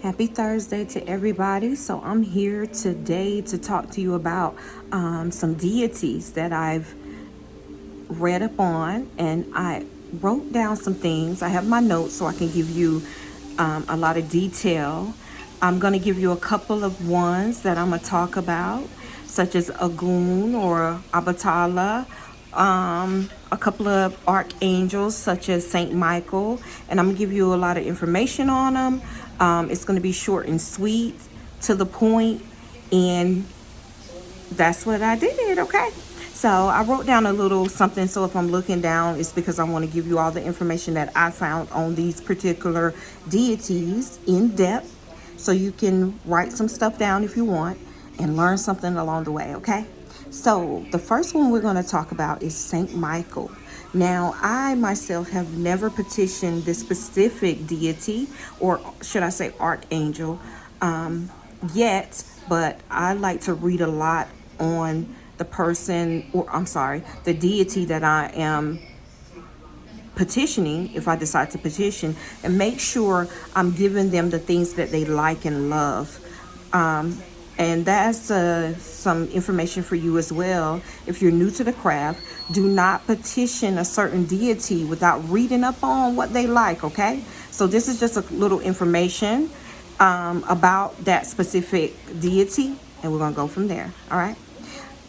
Happy Thursday to everybody. So I'm here today to talk to you about some deities that I've read up on, and I wrote down some things. I have my notes so I can give you a lot of detail. I'm going to give you a couple of ones that I'm going to talk about, such as Agun or Abatala, a couple of archangels such as Saint Michael, and I'm gonna give you a lot of information on them. It's gonna be short and sweet, to the point, and that's what I did. Okay, so I wrote down a little something, so if I'm looking down, it's because I want to give you all the information that I found on these particular deities in depth, so you can write some stuff down if you want and learn something along the way. Okay, so the first one we're going to talk about is Saint Michael. Now, I myself have never petitioned this specific deity, or should I say archangel, yet, but I like to read a lot on the person, or I'm sorry, the deity that I am petitioning, if I decide to petition, and make sure I'm giving them the things that they like and love. And that's some information for you as well. If you're new to the craft, do not petition a certain deity without reading up on what they like, okay? So this is just a little information about that specific deity, and we're going to go from there, all right?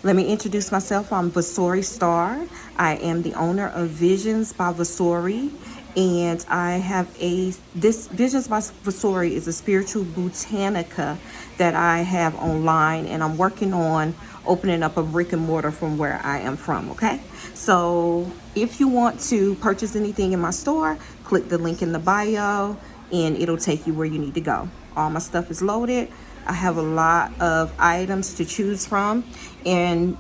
Let me introduce myself. I'm Vasori Star. I am the owner of Visions by Vasori, and I have this Visions by Vasori is a spiritual botanica that I have online, and I'm working on opening up a brick and mortar from where I am from, okay? So if you want to purchase anything in my store, click the link in the bio, and it'll take you where you need to go. All my stuff is loaded. I have a lot of items to choose from, and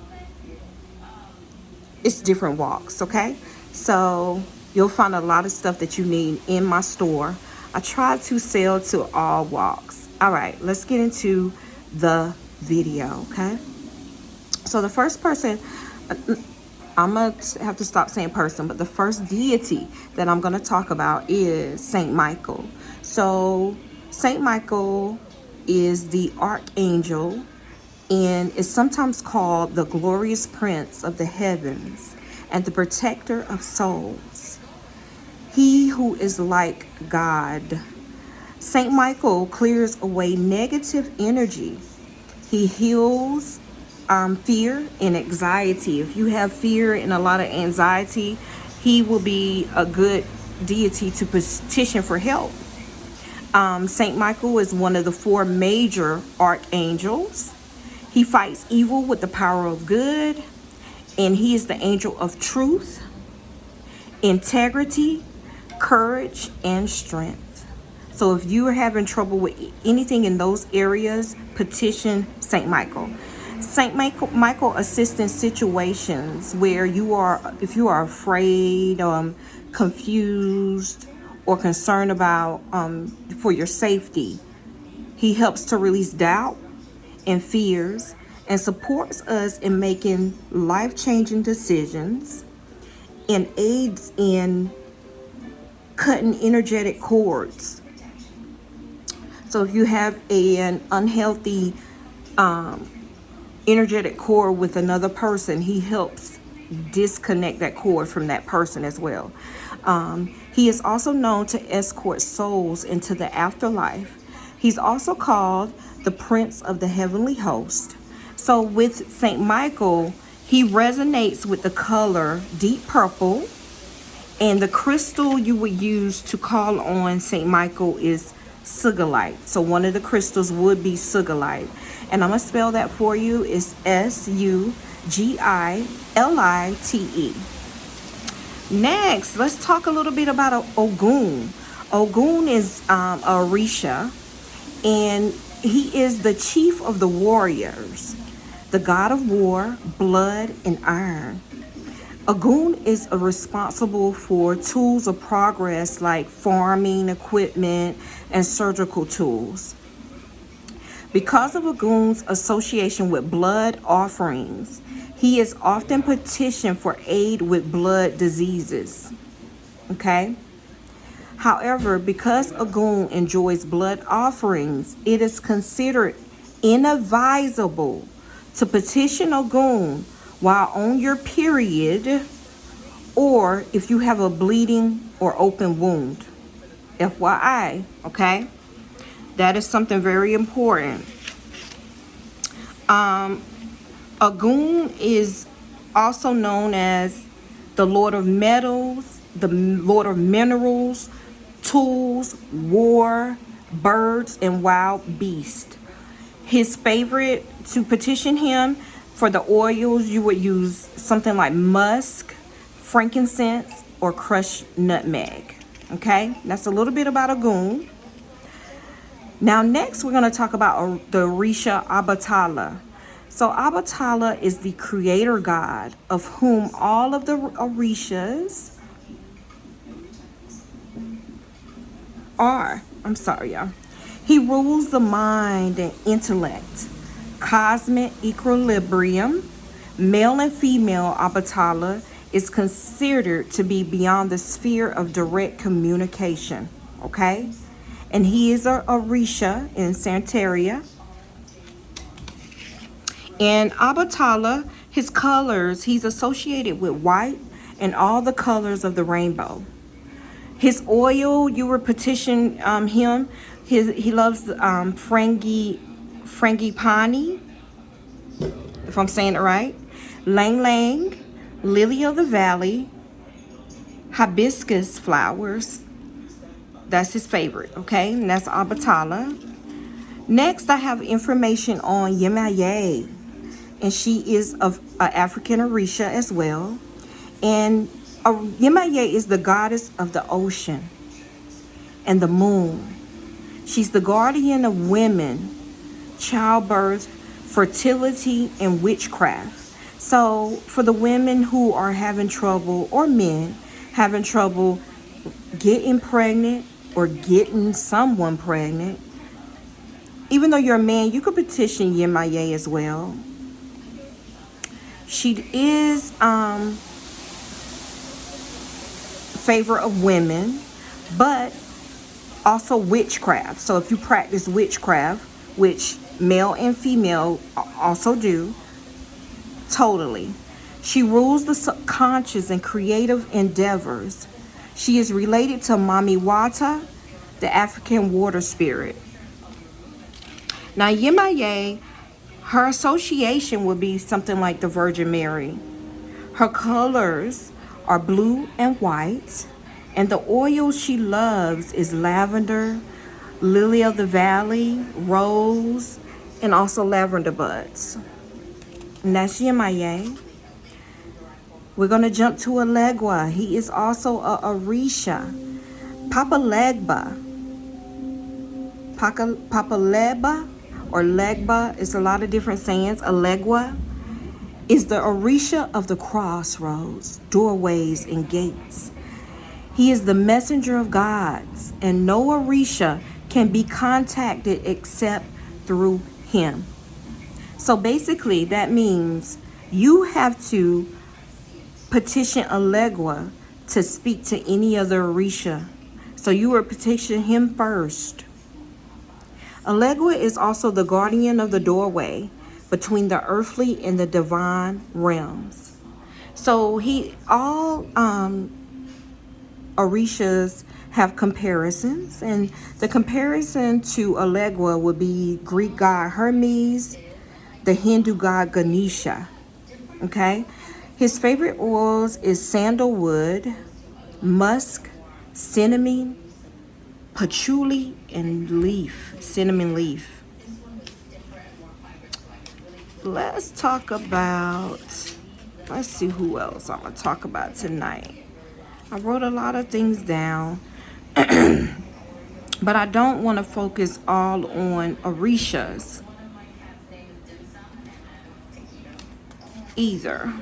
it's different walks, okay? So you'll find a lot of stuff that you need in my store. I try to sell to all walks. All right, let's get into the video, okay? So the first person, I'm going to have to stop saying person, but the first deity that I'm going to talk about is Saint Michael. So Saint Michael is the archangel and is sometimes called the glorious prince of the heavens and the protector of souls. He who is like God. Saint Michael clears away negative energy. He heals fear and anxiety. If you have fear and a lot of anxiety, he will be a good deity to petition for help. Saint Michael is one of the four major archangels. He fights evil with the power of good, and he is the angel of truth, integrity, courage, and strength. So if you are having trouble with anything in those areas, petition Saint Michael. Saint Michael assists in situations where if you are afraid, confused, or concerned about for your safety. He helps to release doubt and fears and supports us in making life-changing decisions and aids in cutting energetic cords. So if you have an unhealthy energetic cord with another person, he helps disconnect that cord from that person as well. He is also known to escort souls into the afterlife. He's also called the Prince of the Heavenly Host. So with Saint Michael, he resonates with the color deep purple, and the crystal you would use to call on Saint Michael is sugilite. So one of the crystals would be sugilite, and I'm gonna spell that for you. It's Sugilite. Next, let's talk a little bit about Ogun. Ogun is a Orisha, and he is the chief of the warriors, the god of war, blood, and iron. Ogun is responsible for tools of progress like farming equipment and surgical tools. Because of Ogun's association with blood offerings, he is often petitioned for aid with blood diseases. Okay? However, because Ogun enjoys blood offerings, it is considered inadvisable to petition Ogun while on your period or if you have a bleeding or open wound. FYI, okay? That is something very important. Ogun is also known as the Lord of Metals, the Lord of Minerals, Tools, War, Birds, and Wild Beasts. His favorite, to petition him for the oils, you would use something like musk, frankincense, or crushed nutmeg. Okay, that's a little bit about Ogun. Now next we're going to talk about the Orisha Abatala. So Abatala is the creator god of whom all of the Orishas are. I'm sorry, y'all. He rules the mind and intellect, cosmic equilibrium. Male and female Abatala is considered to be beyond the sphere of direct communication. Okay? And he is a Orisha in Santeria. And Abatala, his colors, he's associated with white and all the colors of the rainbow. His oil, you would petition him. He loves frangipani, if I'm saying it right, lang lang, lily of the valley, hibiscus flowers. That's his favorite, okay? And that's Abatala. Next, I have information on Yemaye, and she is of African Orisha as well. And Yemaye is the goddess of the ocean and the moon. She's the guardian of women, childbirth, fertility, and witchcraft. So for the women who are having trouble, or men having trouble getting pregnant or getting someone pregnant, even though you're a man, you could petition Yemaye as well. She is favor of women, but also witchcraft. So if you practice witchcraft, which male and female also do, totally. She rules the subconscious and creative endeavors. She is related to Mami Wata, the African water spirit. Now Yemaye, her association would be something like the Virgin Mary. Her colors are blue and white, and the oil she loves is lavender, lily of the valley, rose, and also lavender buds. And that's Yemaye. We're going to jump to Alegua. He is also a Orisha. Papa Legba. Papa Leba or Legba, it's a lot of different sayings. Alegua is the Orisha of the crossroads, doorways, and gates. He is the messenger of gods, and no Orisha can be contacted except through him. So basically, that means you have to petition Alegua to speak to any other Orisha. So you will petition him first. Alegua is also the guardian of the doorway between the earthly and the divine realms. So all Orishas have comparisons, and the comparison to Alegua would be Greek god Hermes, the Hindu god Ganesha. Okay, his favorite oils is sandalwood, musk, cinnamon, patchouli, and cinnamon leaf. Let's see who else I'm gonna talk about tonight. I wrote a lot of things down, but I don't want to focus all on Orishas either.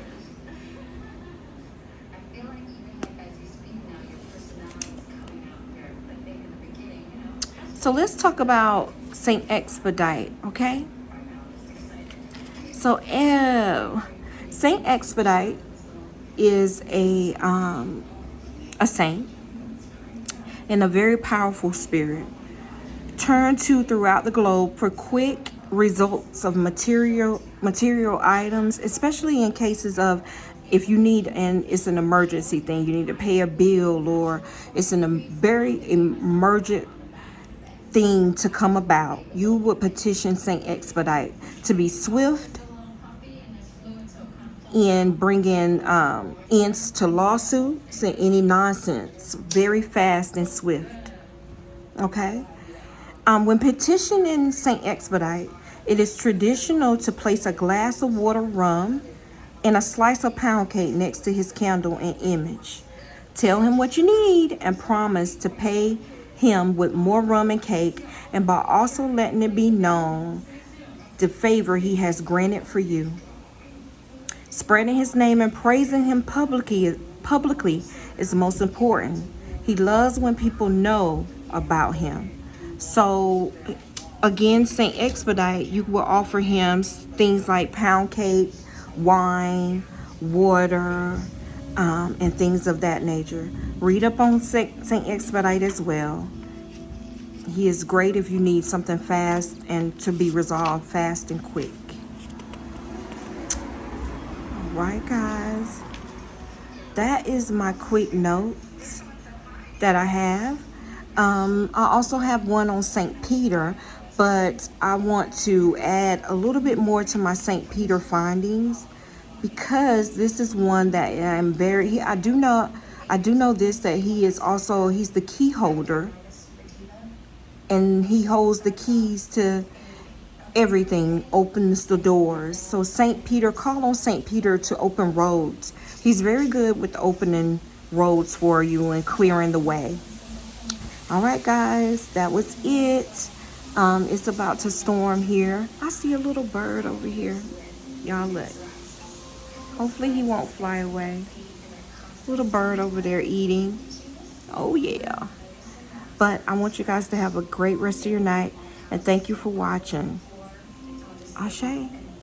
So let's talk about Saint Expedite, okay? So Saint Expedite is a saint, and a very powerful spirit. Turn to throughout the globe for quick results of material items, especially in cases of if you need, and it's an emergency thing, you need to pay a bill, or it's a very emergent thing to come about. You would petition Saint Expedite to be swift in bringing ends to lawsuits and any nonsense, very fast and swift. Okay. When petitioning Saint Expedite, it is traditional to place a glass of water, rum, and a slice of pound cake next to his candle and image. Tell him what you need and promise to pay him with more rum and cake, and by also letting it be known the favor he has granted for you. Spreading his name and praising him publicly is most important. He loves when people know about him. So again, Saint Expedite, you will offer him things like pound cake, wine, water, and things of that nature. Read up on Saint Expedite as well. He is great if you need something fast and to be resolved fast and quick. All right, guys. That is my quick notes that I have. I also have one on St. Peter, but I want to add a little bit more to my St. Peter findings, because this is one that I'm very, I do know this, that he's the key holder, and he holds the keys to everything, opens the doors. So St. Peter, call on St. Peter to open roads. He's very good with opening roads for you and clearing the way. All right, guys, that was it. It's about to storm here. I see a little bird over here. Y'all look. Hopefully he won't fly away. Little bird over there eating. Oh, yeah. But I want you guys to have a great rest of your night, and thank you for watching. Ashe.